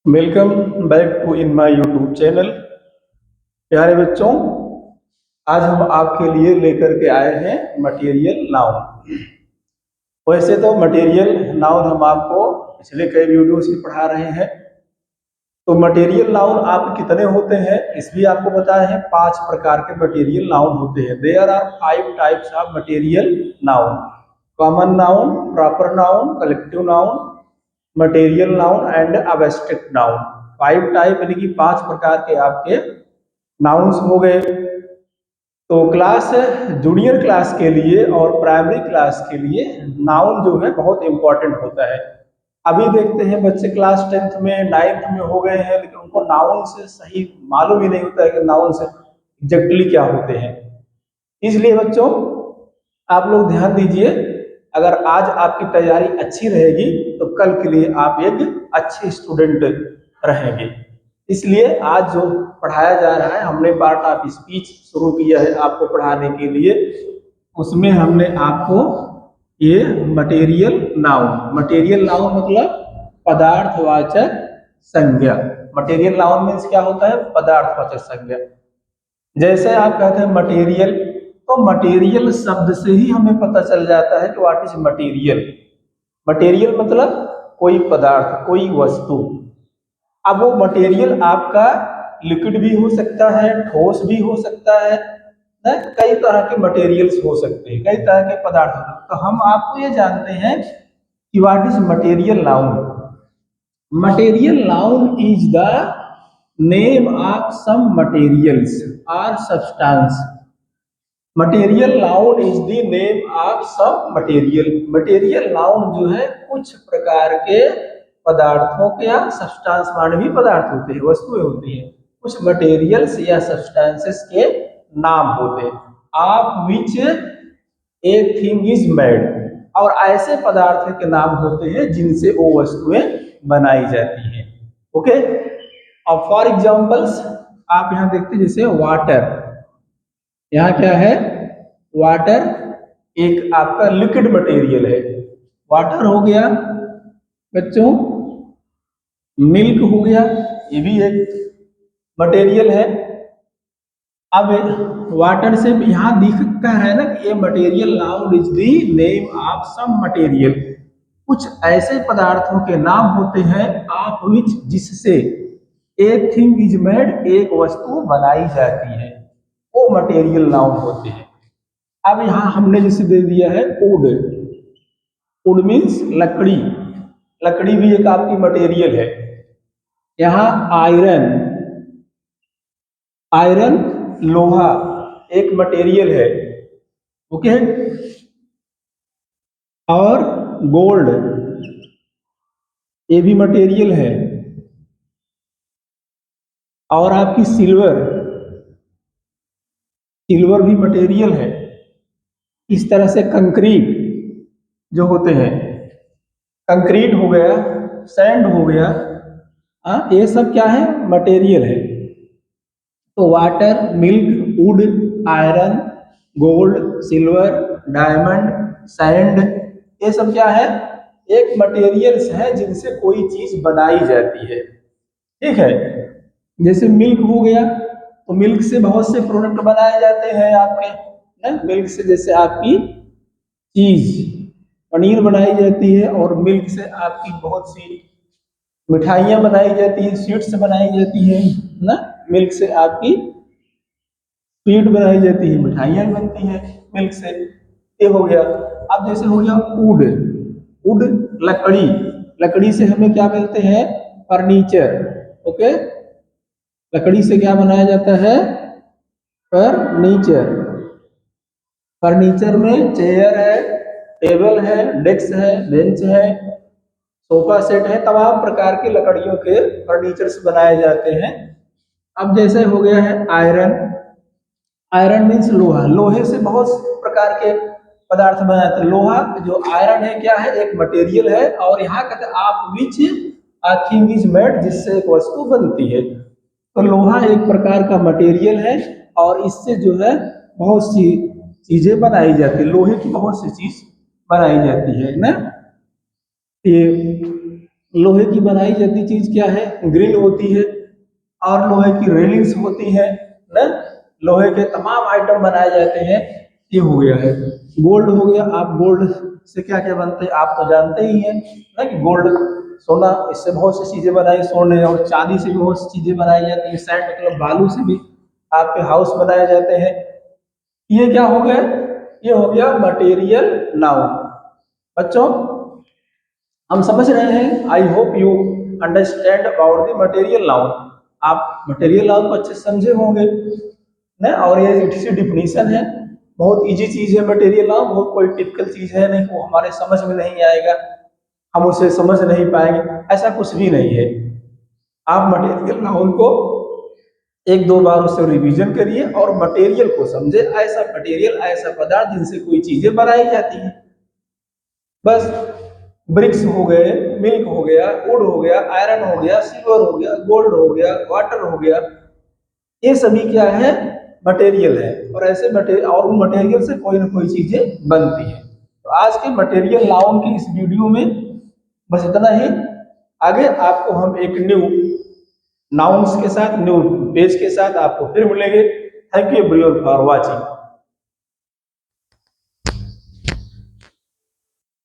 Welcome back to in my YouTube channel. प्यारे बच्चों, आज हम आपके लिए लेकर के आए हैं मटेरियल नाउन। वैसे तो मटेरियल नाउन हम आपको पिछले कई वीडियो से पढ़ा रहे हैं। तो मटेरियल नाउन आप कितने होते हैं इस भी आपको बताए हैं। 5 प्रकार के मटेरियल नाउन होते हैं। There are 5 types of material noun: common noun, proper noun, collective noun, material noun and abstract noun. 5 type यानी कि 5 प्रकार के आपके नाउन्स हो गए। तो क्लास जूनियर क्लास के लिए और प्राइमरी क्लास के लिए नाउन जो है बहुत इंपॉर्टेंट होता है। अभी देखते हैं बच्चे क्लास 10th में 9th में हो गए हैं, लेकिन उनको नाउन से सही मालूम ही नहीं होता है कि नाउन से एग्जैक्टली क्या होते हैं। इसलिए बच्चों आप लोग ध्यान दीजिए, अगर आज आपकी तैयारी अच्छी रहेगी तो कल के लिए आप एक अच्छे स्टूडेंट रहेंगे। इसलिए आज जो पढ़ाया जा रहा है, हमने पार्ट ऑफ स्पीच शुरू किया है आपको पढ़ाने के लिए। उसमें हमने आपको ये मटेरियल नाउन मतलब पदार्थवाचक संज्ञा। मटेरियल नाउन मीन्स क्या होता है? पदार्थवाचक संज्ञा। जैसे आप कहते हैं मटेरियल, तो मटेरियल शब्द से ही हमें पता चल जाता है कि व्हाट इज मटेरियल। मटेरियल मतलब कोई पदार्थ, कोई वस्तु। अब वो मटेरियल आपका लिक्विड भी हो सकता है, ठोस भी हो सकता है ना, कई तरह के मटेरियल्स हो सकते हैं, कई तरह के पदार्थ हो सकते हैं। तो हम आपको ये जानते हैं कि what is material noun. Material noun is the name of some materials और substance. Material noun is the name of सब मटेरियल। मटेरियल नाउन जो है कुछ प्रकार के पदार्थों के या सब्सटेंस माने भी पदार्थ होते हैं, वस्तुएं होती हैं, कुछ मटेरियल्स या सब्सटेंसेस के नाम होते हैं। Of which a thing is made, और ऐसे पदार्थ के नाम होते हैं जिनसे वो वस्तुएं बनाई जाती हैं। ओके। अब फॉर एग्जांपल्स आप यहां देखते हैं, जैसे वाटर। यहाँ क्या है? वाटर एक आपका लिक्विड मटेरियल है। वाटर हो गया बच्चों। मिल्क हो गया, ये भी एक मटेरियल है। अब वाटर से यहाँ दिख कह रहा है ना कि ये material noun is the name of some material. कुछ ऐसे पदार्थों के नाम होते हैं ऑफ विच, जिससे एक थिंग इज मेड, एक वस्तु बनाई जाती है, वो मटेरियल नाउन होते हैं। अब यहां हमने जैसे दे दिया है वुड। वुड मीन्स लकड़ी। लकड़ी भी एक आपकी मटेरियल है। यहाँ आयरन, आयरन लोहा एक मटेरियल है। ओके। और गोल्ड ये भी मटेरियल है। और आपकी सिल्वर, सिल्वर भी मटेरियल है। इस तरह से कंक्रीट जो होते हैं, कंक्रीट हो गया, सैंड हो गया, ये सब क्या है? मटेरियल है। तो water, milk, would, iron, gold, silver, diamond, sand, ये सब क्या है? एक मटेरियल्स है जिनसे कोई चीज बनाई जाती है। ठीक है। जैसे मिल्क हो गया, तो मिल्क से बहुत से प्रोडक्ट बनाए जाते हैं आपके ना? मिल्क से जैसे आपकी चीज पनीर बनाई जाती है, और मिल्क से आपकी बहुत सी मिठाइयाँ बनाई जाती हैं, स्वीट्स बनाई जाती हैं ना। मिल्क से आपकी स्वीट बनाई जाती है, मिठाइयाँ बनती हैं मिल्क से। ये हो गया। अब जैसे हो गया वुड। वुड लकड़ी, लकड़ी से हमें क्या मिलते हैं? फर्नीचर। ओके। लकड़ी से क्या बनाया जाता है? फर्नीचर। फर्नीचर में चेयर है, टेबल है, डेस्क है, बेंच है, सोफा सेट है, तमाम प्रकार की लकड़ियों के फर्नीचर्स बनाए जाते हैं। अब जैसे हो गया है आयरन। आयरन मीन्स लोहा। लोहे से बहुत प्रकार के पदार्थ बनाए जाते हैं। लोहा जो आयरन है क्या है? एक मटेरियल है। और यहाँ कहते हैं आप विच आ थिंग इज मेड, जिससे एक वस्तु बनती है। तो लोहा एक प्रकार का मटेरियल है, और इससे जो है बहुत सी चीजें बनाई जाती है। लोहे की बहुत सी चीज बनाई जाती है ना। ये लोहे की बनाई जाती चीज क्या है? ग्रिल होती है, और लोहे की रेलिंग्स होती है ना, लोहे के तमाम आइटम बनाए जाते हैं। ये हो गया है। गोल्ड हो गया, आप गोल्ड से क्या क्या बनते हैं आप तो जानते ही हैं ना, कि गोल्ड सोना, इससे बहुत सी चीजें बनाई, सोने और चांदी से भी बहुत सी चीजें बनाई जाती है, सैंड मतलब बालू से भी आपके हाउस बनाए जाते हैं। ये क्या हो गया? ये हो गया मटेरियल नाउन। बच्चों, हम समझ रहे हैं, I hope you understand about the material noun. आप मटेरियल नाउन को अच्छे से समझे होंगे ना, और ये इसकी डिफिनीशन है, बहुत इजी चीज है मटेरियल नाउन, बहुत कोई टिपिकल चीज है नहीं, वो हमारे समझ में नहीं आएगा, हम उसे समझ नहीं पाएंगे, ऐसा कुछ भी नहीं है। आप मटेरियल नाउन को एक दो बार उसे रिवीजन करिए और मटेरियल को समझे, ऐसा मटेरियल ऐसा पदार्थ जिनसे कोई चीजें बनाई जाती हैं। बस ब्रिक्स हो गए, मिल्क हो गया, वुड हो गया, आयरन हो गया, सिल्वर हो गया, गोल्ड हो गया, वाटर हो गया, ये सभी क्या है? मटेरियल है। और ऐसे मटेरियल, और उन मटेरियल से कोई ना कोई चीजें बनती है। तो आज के मटेरियल नाउन की इस वीडियो में बस इतना ही। आगे आपको हम एक न्यू नाउन्स के साथ, न्यू पेज के साथ आपको फिर मिलेंगे। Thank you everyone for watching.